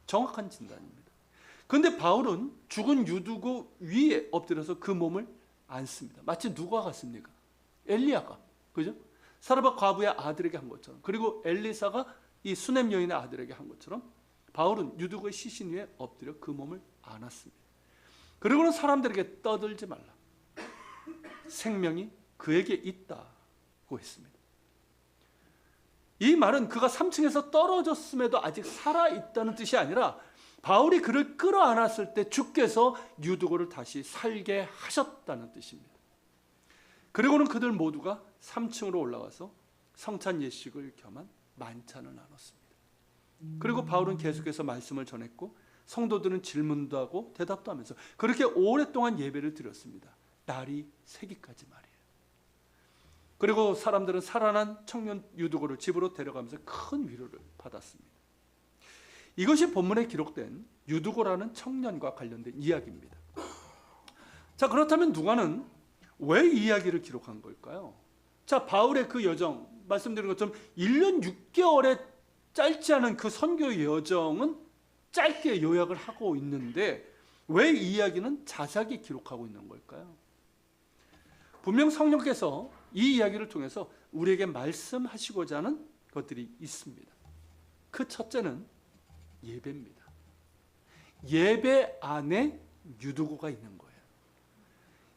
S1: 정확한 진단입니다. 그런데 바울은 죽은 유두고 위에 엎드려서 그 몸을 안습니다. 마치 누가 같습니까? 엘리야가, 그죠? 사르밧 과부의 아들에게 한 것처럼, 그리고 엘리사가 이 수넴 여인의 아들에게 한 것처럼 바울은 유두고의 시신 위에 엎드려 그 몸을 안았습니다. 그리고는 사람들에게 떠들지 말라. 생명이 그에게 있다고 했습니다. 이 말은 그가 3층에서 떨어졌음에도 아직 살아있다는 뜻이 아니라 바울이 그를 끌어안았을 때 주께서 유두고를 다시 살게 하셨다는 뜻입니다. 그리고는 그들 모두가 3층으로 올라가서 성찬 예식을 겸한 만찬을 나눴습니다. 그리고 바울은 계속해서 말씀을 전했고 성도들은 질문도 하고 대답도 하면서 그렇게 오랫동안 예배를 드렸습니다. 날이 새기까지 말이에요. 그리고 사람들은 살아난 청년 유두고를 집으로 데려가면서 큰 위로를 받았습니다. 이것이 본문에 기록된 유두고라는 청년과 관련된 이야기입니다. 자, 그렇다면 누가는 왜 이 이야기를 기록한 걸까요? 자, 바울의 그 여정, 말씀드린 것처럼 1년 6개월의 짧지 않은 그 선교 여정은 짧게 요약을 하고 있는데 왜 이 이야기는 자세하게 기록하고 있는 걸까요? 분명 성령께서 이 이야기를 통해서 우리에게 말씀하시고자 하는 것들이 있습니다. 그 첫째는 예배입니다. 예배 안에 유두고가 있는 거예요.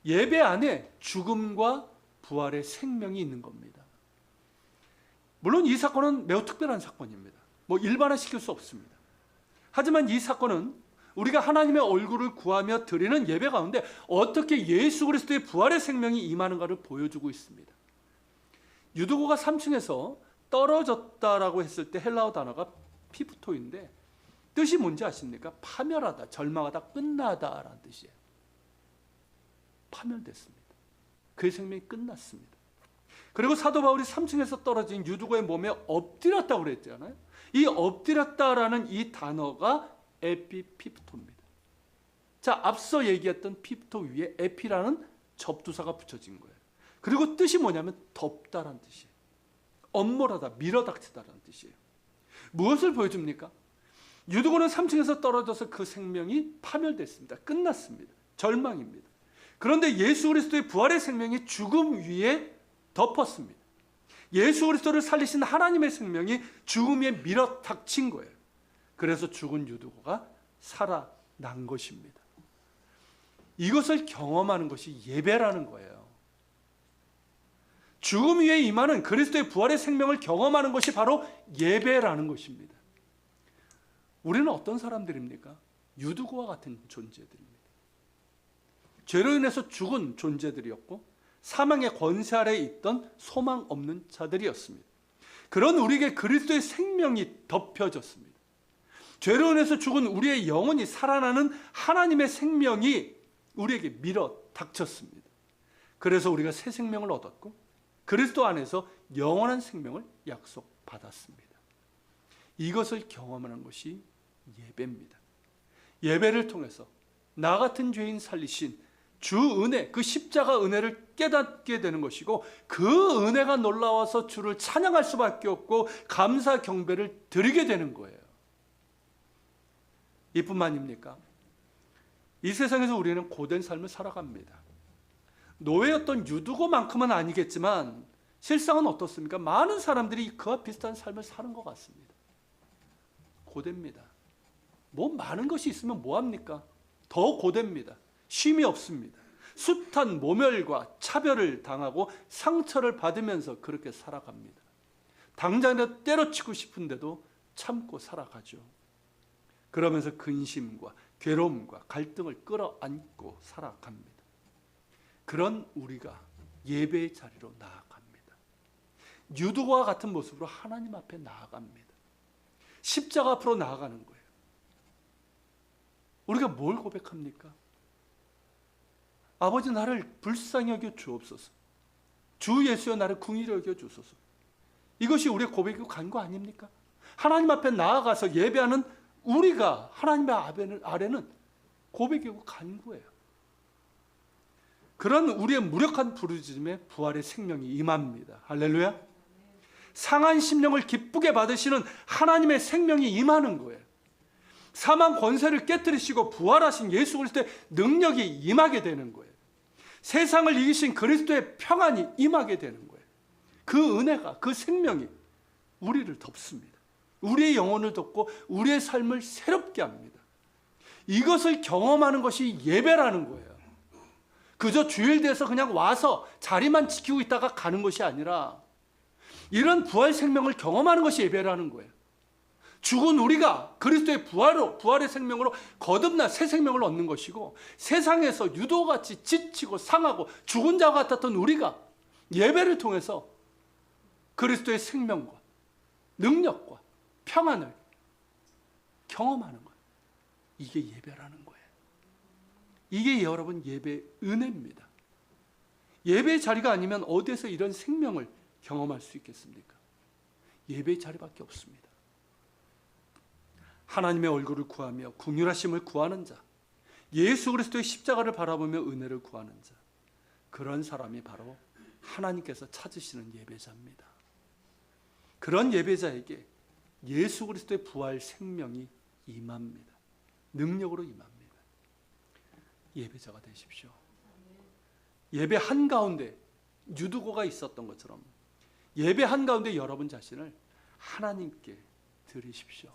S1: 예배 안에 죽음과 부활의 생명이 있는 겁니다. 물론 이 사건은 매우 특별한 사건입니다. 일반화시킬 수 없습니다. 하지만 이 사건은 우리가 하나님의 얼굴을 구하며 드리는 예배 가운데 어떻게 예수 그리스도의 부활의 생명이 임하는가를 보여주고 있습니다. 유두고가 3층에서 떨어졌다라고 했을 때 헬라어 단어가 피프토인데 뜻이 뭔지 아십니까? 파멸하다, 절망하다, 끝나다라는 뜻이에요. 파멸됐습니다. 그의 생명이 끝났습니다. 그리고 사도 바울이 3층에서 떨어진 유두고의 몸에 엎드렸다고 그랬잖아요. 이 엎드렸다라는 이 단어가 에피피프토입니다. 자, 앞서 얘기했던 피프토 위에 에피라는 접두사가 붙여진 거예요. 그리고 뜻이 뭐냐면 덮다라는 뜻이에요. 엄몰하다, 밀어닥치다라는 뜻이에요. 무엇을 보여줍니까? 유두고는 3층에서 떨어져서 그 생명이 파멸됐습니다. 끝났습니다. 절망입니다. 그런데 예수 그리스도의 부활의 생명이 죽음 위에 덮었습니다. 예수 그리스도를 살리신 하나님의 생명이 죽음 위에 밀어닥친 거예요. 그래서 죽은 유두고가 살아난 것입니다. 이것을 경험하는 것이 예배라는 거예요. 죽음 위에 임하는 그리스도의 부활의 생명을 경험하는 것이 바로 예배라는 것입니다. 우리는 어떤 사람들입니까? 유두고와 같은 존재들입니다. 죄로 인해서 죽은 존재들이었고 사망의 권세 아래에 있던 소망 없는 자들이었습니다. 그런 우리에게 그리스도의 생명이 덮여졌습니다. 죄로 인해서 죽은 우리의 영혼이 살아나는 하나님의 생명이 우리에게 밀어 닥쳤습니다. 그래서 우리가 새 생명을 얻었고 그리스도 안에서 영원한 생명을 약속받았습니다. 이것을 경험하는 것이 예배입니다. 예배를 통해서 나 같은 죄인 살리신 주 은혜, 그 십자가 은혜를 깨닫게 되는 것이고 그 은혜가 놀라워서 주를 찬양할 수밖에 없고 감사 경배를 드리게 되는 거예요. 이뿐만입니까? 이 세상에서 우리는 고된 삶을 살아갑니다. 노예였던 유두고만큼은 아니겠지만 실상은 어떻습니까? 많은 사람들이 그와 비슷한 삶을 사는 것 같습니다. 고됩니다. 뭐 많은 것이 있으면 뭐합니까? 더 고됩니다. 쉼이 없습니다. 숱한 모멸과 차별을 당하고 상처를 받으면서 그렇게 살아갑니다. 당장에 때려치고 싶은데도 참고 살아가죠. 그러면서 근심과 괴로움과 갈등을 끌어안고 살아갑니다. 그런 우리가 예배의 자리로 나아갑니다. 유두와 같은 모습으로 하나님 앞에 나아갑니다. 십자가 앞으로 나아가는 거예요. 우리가 뭘 고백합니까? 아버지, 나를 불쌍히 여겨 주옵소서. 주 예수여, 나를 긍휼히 여겨 주소서. 이것이 우리의 고백이고 간구 아닙니까? 하나님 앞에 나아가서 예배하는 우리가 하나님의 아래는 고백이고 간구예요. 그런 우리의 무력한 부르짖음에 부활의 생명이 임합니다. 할렐루야. 상한 심령을 기쁘게 받으시는 하나님의 생명이 임하는 거예요. 사망 권세를 깨뜨리시고 부활하신 예수 그리스도의 능력이 임하게 되는 거예요. 세상을 이기신 그리스도의 평안이 임하게 되는 거예요. 그 은혜가, 그 생명이 우리를 덮습니다. 우리의 영혼을 덮고 우리의 삶을 새롭게 합니다. 이것을 경험하는 것이 예배라는 거예요. 그저 주일대에서 그냥 와서 자리만 지키고 있다가 가는 것이 아니라 이런 부활 생명을 경험하는 것이 예배라는 거예요. 죽은 우리가 그리스도의 부활의 생명으로 거듭난 새 생명을 얻는 것이고, 세상에서 유도같이 지치고 상하고 죽은 자와 같았던 우리가 예배를 통해서 그리스도의 생명과 능력과 평안을 경험하는 거예요. 이게 예배라는 거예요. 이게 여러분 예배의 은혜입니다. 예배의 자리가 아니면 어디에서 이런 생명을 경험할 수 있겠습니까? 예배의 자리밖에 없습니다. 하나님의 얼굴을 구하며 긍휼하심을 구하는 자, 예수 그리스도의 십자가를 바라보며 은혜를 구하는 자, 그런 사람이 바로 하나님께서 찾으시는 예배자입니다. 그런 예배자에게 예수 그리스도의 부활 생명이 임합니다. 능력으로 임합니다. 예배자가 되십시오. 예배 한가운데 유두고가 있었던 것처럼 예배 한가운데 여러분 자신을 하나님께 드리십시오.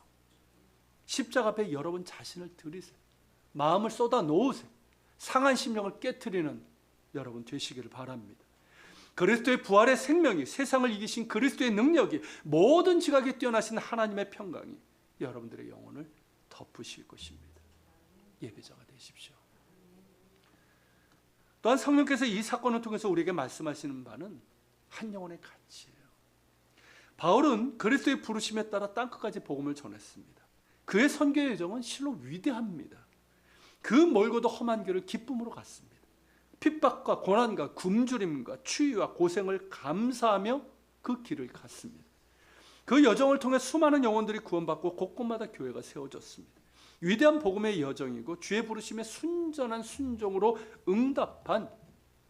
S1: 십자가 앞에 여러분 자신을 드리세요. 마음을 쏟아 놓으세요. 상한 심령을 깨트리는 여러분 되시기를 바랍니다. 그리스도의 부활의 생명이, 세상을 이기신 그리스도의 능력이, 모든 지각에 뛰어나신 하나님의 평강이 여러분들의 영혼을 덮으실 것입니다. 예배자가 되십시오. 또한 성령께서 이 사건을 통해서 우리에게 말씀하시는 바는 한 영혼의 가치예요. 바울은 그리스도의 부르심에 따라 땅끝까지 복음을 전했습니다. 그의 선교의 여정은 실로 위대합니다. 그 멀고도 험한 길을 기쁨으로 갔습니다. 핍박과 고난과 굶주림과 추위와 고생을 감사하며 그 길을 갔습니다. 그 여정을 통해 수많은 영혼들이 구원받고 곳곳마다 교회가 세워졌습니다. 위대한 복음의 여정이고 주의 부르심에 순전한 순종으로 응답한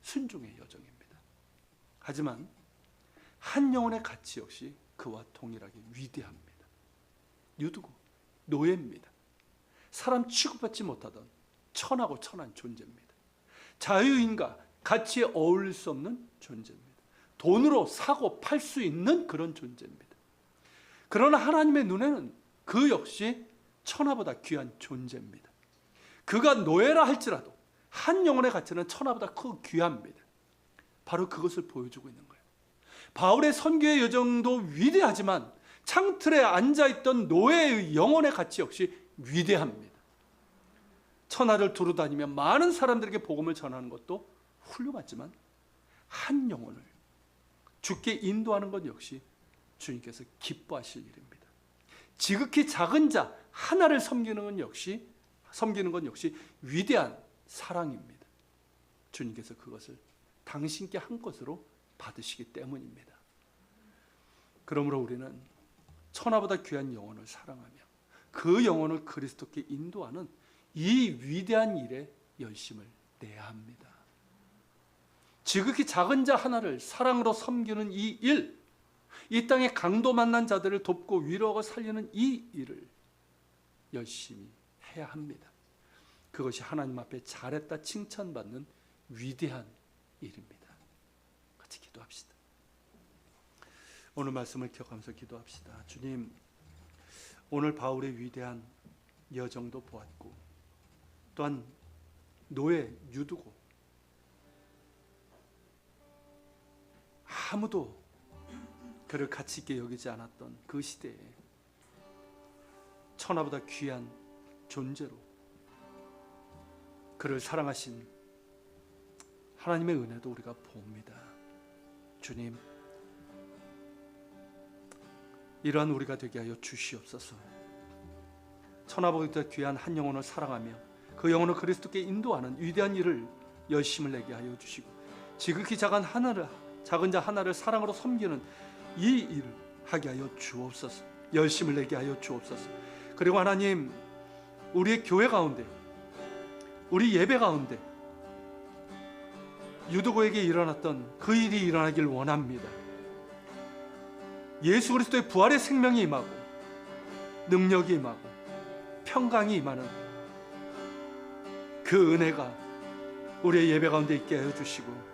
S1: 순종의 여정입니다. 하지만 한 영혼의 가치 역시 그와 동일하게 위대합니다. 유두고 노예입니다. 사람 취급받지 못하던 천하고 천한 존재입니다. 자유인과 가치에 어울릴 수 없는 존재입니다. 돈으로 사고 팔 수 있는 그런 존재입니다. 그러나 하나님의 눈에는 그 역시 천하보다 귀한 존재입니다. 그가 노예라 할지라도 한 영혼의 가치는 천하보다 크고 귀합니다. 바로 그것을 보여주고 있는 거예요. 바울의 선교의 여정도 위대하지만 창틀에 앉아있던 노예의 영혼의 가치 역시 위대합니다. 천하를 두루 다니며 많은 사람들에게 복음을 전하는 것도 훌륭하지만 한 영혼을 주께 인도하는 것 역시 주님께서 기뻐하실 일입니다. 지극히 작은 자 하나를 섬기는 건 역시 위대한 사랑입니다. 주님께서 그것을 당신께 한 것으로 받으시기 때문입니다. 그러므로 우리는 천하보다 귀한 영혼을 사랑하며 그 영혼을 그리스도께 인도하는 이 위대한 일에 열심을 내야 합니다. 지극히 작은 자 하나를 사랑으로 섬기는 이 일, 이 땅에 강도 만난 자들을 돕고 위로하고 살리는 이 일을 열심히 해야 합니다. 그것이 하나님 앞에 잘했다 칭찬받는 위대한 일입니다. 같이 기도합시다. 오늘 말씀을 기억하면서 기도합시다. 주님, 오늘 바울의 위대한 여정도 보았고 또한 노예 유두고 아무도 그를 가치 있게 여기지 않았던 그 시대에 천하보다 귀한 존재로 그를 사랑하신 하나님의 은혜도 우리가 봅니다. 주님, 이러한 우리가 되게 하여 주시옵소서. 천하보다 귀한 한 영혼을 사랑하며 그 영혼을 그리스도께 인도하는 위대한 일을 열심을 내게 하여 주시고 지극히 작은 자 하나를 사랑으로 섬기는 이 일을 하게 하여 주옵소서. 열심을 내게 하여 주옵소서. 그리고 하나님, 우리의 교회 가운데, 우리 예배 가운데 유두고에게 일어났던 그 일이 일어나길 원합니다. 예수 그리스도의 부활의 생명이 임하고 능력이 임하고 평강이 임하는 그 은혜가 우리의 예배 가운데 있게 하여 주시고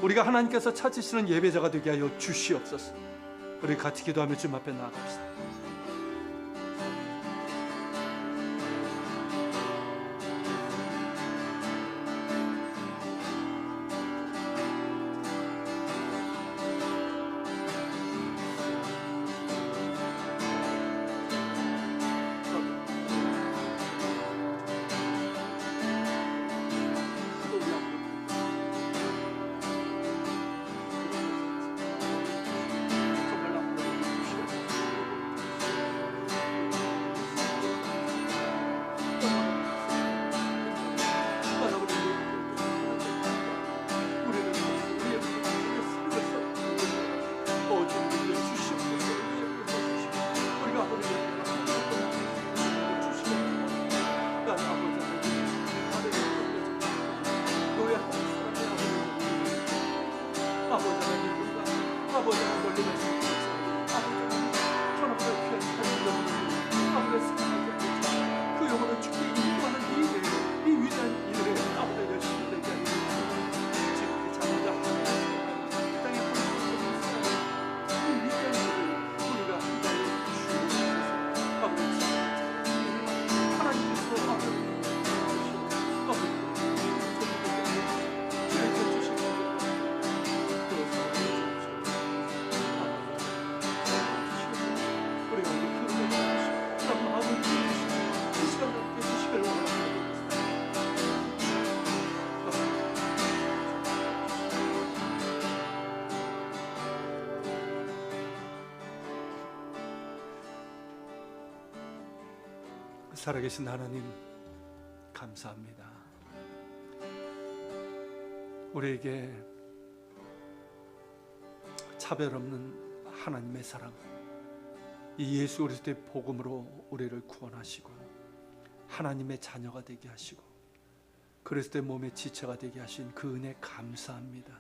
S1: 우리가 하나님께서 찾으시는 예배자가 되게 하여 주시옵소서. 우리 같이 기도하며 주님 앞에 나아갑시다. 살아계신 하나님, 감사합니다. 우리에게 차별 없는 하나님의 사랑, 이 예수 그리스도의 복음으로 우리를 구원하시고 하나님의 자녀가 되게 하시고 그리스도의 몸의 지체가 되게 하신 그 은혜 감사합니다.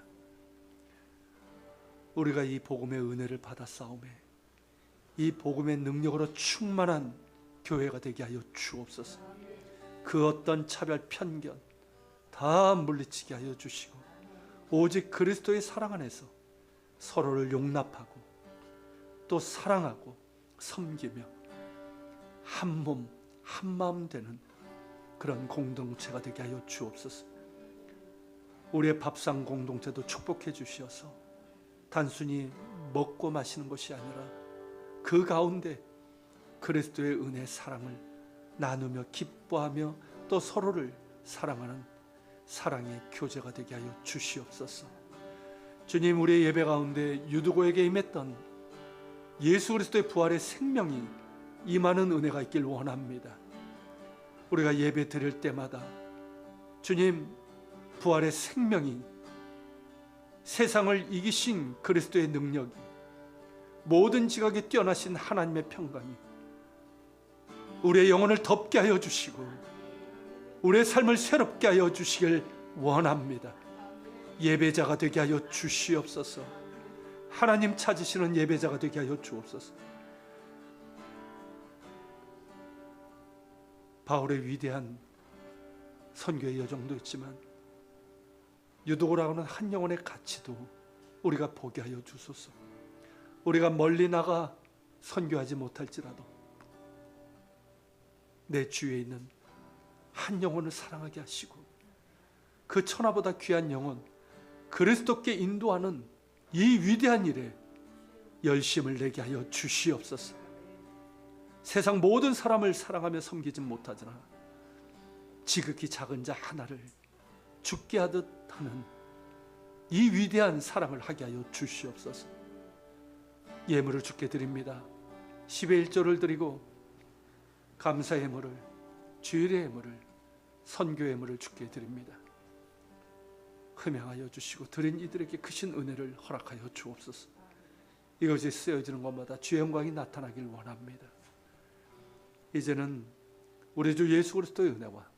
S1: 우리가 이 복음의 은혜를 받아 싸움에 이 복음의 능력으로 충만한 교회가 되게 하여 주옵소서. 그 어떤 차별 편견 다 물리치게 하여 주시고 오직 그리스도의 사랑 안에서 서로를 용납하고 또 사랑하고 섬기며 한 몸 한 마음 되는 그런 공동체가 되게 하여 주옵소서. 우리의 밥상 공동체도 축복해 주시어서 단순히 먹고 마시는 것이 아니라 그 가운데 그리스도의 은혜 사랑을 나누며 기뻐하며 또 서로를 사랑하는 사랑의 교제가 되게 하여 주시옵소서. 주님, 우리의 예배 가운데 유두고에게 임했던 예수 그리스도의 부활의 생명이 임하는 은혜가 있길 원합니다. 우리가 예배 드릴 때마다 주님, 부활의 생명이 세상을 이기신 그리스도의 능력이 모든 지각에 뛰어나신 하나님의 평강이 우리의 영혼을 덮게 하여 주시고 우리의 삶을 새롭게 하여 주시길 원합니다. 예배자가 되게 하여 주시옵소서. 하나님 찾으시는 예배자가 되게 하여 주옵소서. 바울의 위대한 선교의 여정도 있지만 유도라고 하는 한 영혼의 가치도 우리가 보게 하여 주소서. 우리가 멀리 나가 선교하지 못할지라도 내 주위에 있는 한 영혼을 사랑하게 하시고 그 천하보다 귀한 영혼 그리스도께 인도하는 이 위대한 일에 열심을 내게 하여 주시옵소서. 세상 모든 사람을 사랑하며 섬기진 못하지나 지극히 작은 자 하나를 죽게 하듯 하는 이 위대한 사랑을 하게 하여 주시옵소서. 예물을 주께 드립니다. 10의 1조를 드리고 감사의 예물을, 주일의 예물을, 선교의 예물을 주께 드립니다. 흠양하여 주시고 드린 이들에게 크신 은혜를 허락하여 주옵소서. 이것이 쓰여지는 것마다 주의 영광이 나타나길 원합니다. 이제는 우리 주 예수 그리스도의 은혜와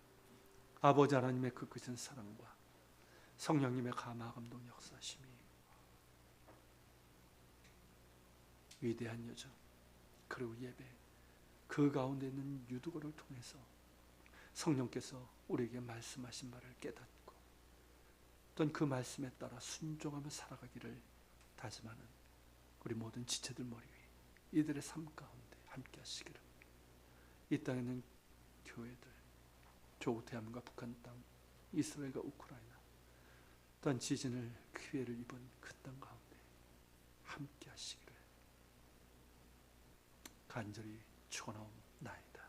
S1: 아버지 하나님의 그 크신 사랑과 성령님의 감화 감동 역사심이 위대한 여정 그리고 예배 그 가운데 있는 유두거를 통해서 성령께서 우리에게 말씀하신 바를 깨닫고 또한 그 말씀에 따라 순종하며 살아가기를 다짐하는 우리 모든 지체들 머리 위 이들의 삶 가운데 함께 하시기를. 이 땅에 있는 교회들, 조국 대한민국과 북한 땅, 이스라엘과 우크라이나 또한 지진을 피해를 입은 그 땅 가운데 함께 하시기를 간절히 축원하옵나이다.